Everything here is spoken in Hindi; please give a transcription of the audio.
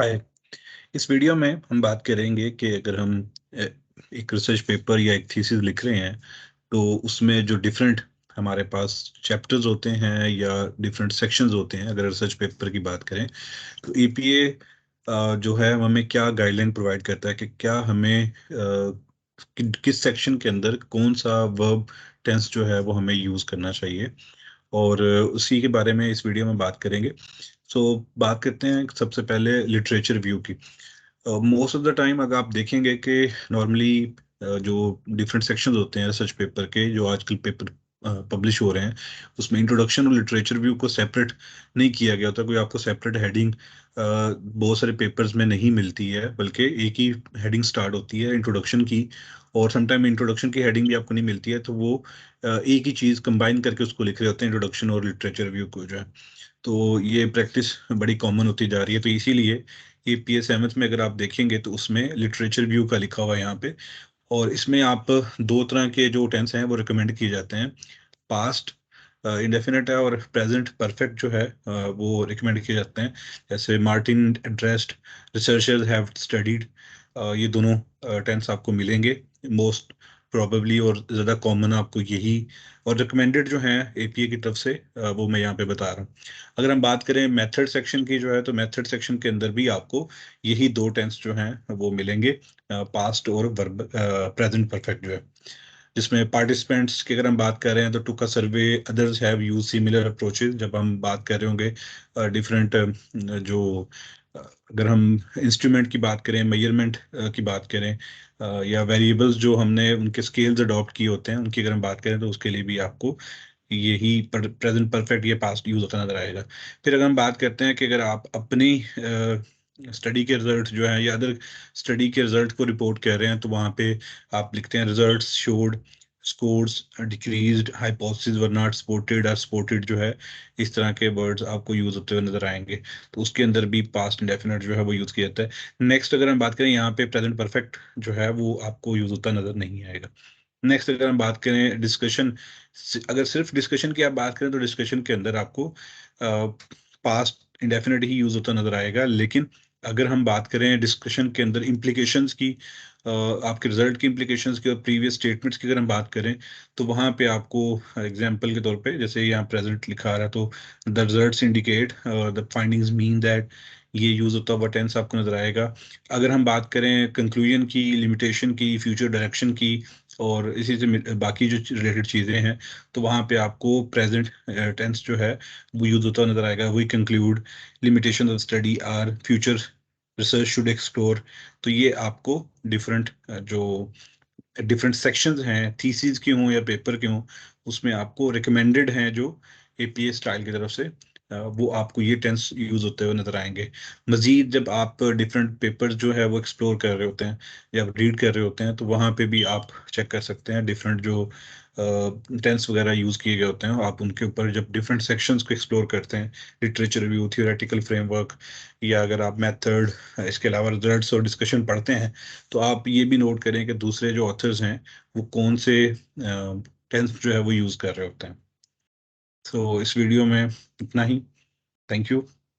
हाय। इस वीडियो में हम बात करेंगे कि अगर हम अ, एक रिसर्च पेपर या एक थीसिस लिख रहे हैं तो उसमें जो डिफरेंट हमारे पास चैप्टर्स होते हैं या डिफरेंट सेक्शंस होते हैं। अगर रिसर्च पेपर की बात करें तो ईपीए जो है वो हमें क्या गाइडलाइन प्रोवाइड करता है कि क्या हमें किस सेक्शन के अंदर कौन सा वर्ब टेंस जो है वो हमें यूज़ करना चाहिए। और उसी के बारे में इस वीडियो में बात करेंगे। सो बात करते हैं सबसे पहले लिटरेचर व्यू की। मोस्ट ऑफ द टाइम अगर आप देखेंगे कि नॉर्मली जो डिफरेंट सेक्शंस होते हैं रिसर्च पेपर के जो आजकल पेपर पब्लिश हो रहे हैं उसमें इंट्रोडक्शन और लिटरेचर व्यू को सेपरेट नहीं किया गया होता। कोई आपको सेपरेट हेडिंग बहुत सारे पेपर्स में नहीं मिलती है, बल्कि एक ही हेडिंग स्टार्ट होती है इंट्रोडक्शन की। और समटाइम इंट्रोडक्शन की हेडिंग भी आपको नहीं मिलती है, तो वो एक ही चीज़ कंबाइन करके उसको लिख रहे होते हैं, इंट्रोडक्शन और लिटरेचर व्यू को जो है। तो ये प्रैक्टिस बड़ी कॉमन होती जा रही है, तो इसीलिए APS 7th में अगर आप देखेंगे तो उसमें लिटरेचर व्यू का लिखा हुआ है यहाँ पे। और इसमें आप दो तरह के जो टेंस हैं वो रिकमेंड किए जाते हैं। पास्ट इंडेफिनिट है और प्रेजेंट परफेक्ट जो है वो रिकमेंड किए जाते हैं। जैसे Martin addressed, researchers have studied, ये दोनों टेंस आपको मिलेंगे मोस्ट प्रोबेबली, और ज़्यादा कॉमन आपको यही और रिकमेंडेड जो हैं एपीए की तरफ से वो मैं यहाँ पे बता रहा हूँ। अगर हम बात करें मेथड सेक्शन की जो है, तो मेथड सेक्शन के अंदर भी आपको यही दो टेंस जो हैं वो मिलेंगे, पास्ट और वर्ब प्रेजेंट परफेक्ट जो है। जिसमें पार्टिसिपेंट्स की अगर हम बात कर रहे हैं तो took a survey, others have use similar approaches. जब हम बात कर रहे होंगे डिफरेंट जो अगर हम इंस्ट्रूमेंट की बात करें, मेजरमेंट की बात करें, या वेरिएबल्स जो हमने उनके स्केल्स अडॉप्ट किए होते हैं उनकी अगर हम बात करें, तो उसके लिए भी आपको यही प्रेजेंट परफेक्ट ये पास्ट यूज होता नजर आएगा। फिर अगर हम बात करते हैं कि अगर आप अपनी स्टडी के रिजल्ट जो है या अदर स्टडी के रिजल्ट को रिपोर्ट कर रहे हैं, तो वहाँ पे आप लिखते हैं results showed, scores decreased, hypothesis were not supported और सपोर्टेड जो है, इस तरह के वर्ड्स आपको यूज होते हुए नजर आएंगे। तो उसके अंदर भी पास्ट इंडेफिनिट जो है वो यूज किया जाता है। नेक्स्ट अगर हम बात करें, यहाँ पे प्रेजेंट परफेक्ट जो है वो आपको यूज होता नजर नहीं आएगा। नेक्स्ट अगर हम बात करें डिस्कशन, अगर सिर्फ डिस्कशन की आप बात करें तो डिस्कशन के अंदर आपको पास्ट इंडेफिनिट ही यूज होता नजर आएगा। लेकिन अगर हम बात करें डिस्कशन के अंदर इम्प्लीकेशंस की, आपके रिजल्ट की इम्प्लीकेशंस की और प्रीवियस स्टेटमेंट्स की अगर हम बात करें, तो वहाँ पे आपको एग्जांपल के तौर पे जैसे यहाँ प्रेजेंट लिखा आ रहा है, तो the results indicate the findings mean that, ये यूज होता हुआ टेंस आपको नजर आएगा। अगर हम बात करें कंक्लूजन की, लिमिटेशन की, फ्यूचर डायरेक्शन की और इसी से बाकी जो रिलेटेड चीज़ें हैं, तो वहाँ पे आपको प्रेजेंट टेंस जो है वो यूज होता नजर आएगा। We conclude, limitation of study or future research should explore. तो ये आपको डिफरेंट जो डिफरेंट सेक्शंस हैं, थीसिस के हों या पेपर के हों, उसमें आपको रिकमेंडेड हैं जो एपीए स्टाइल की तरफ से, वो आपको ये टेंस यूज होते हुए नजर आएंगे। मजीद जब आप डिफरेंट पेपर्स जो है वो एक्सप्लोर कर रहे होते हैं या रीड कर रहे होते हैं, तो वहाँ पे भी आप चेक कर सकते हैं डिफरेंट जो टेंस वगैरह यूज किए गए होते हैं। आप उनके ऊपर जब डिफरेंट सेक्शंस को एक्सप्लोर करते हैं, लिटरेचर रिव्यू, थियोरेटिकल फ्रेमवर्क, या अगर आप मेथड, इसके अलावा रिजल्ट्स और डिस्कशन पढ़ते हैं, तो आप ये भी नोट करें कि दूसरे जो ऑथर्स हैं वो कौन से टेंस जो है वो यूज कर रहे होते हैं। तो इस वीडियो में इतना ही। Thank you.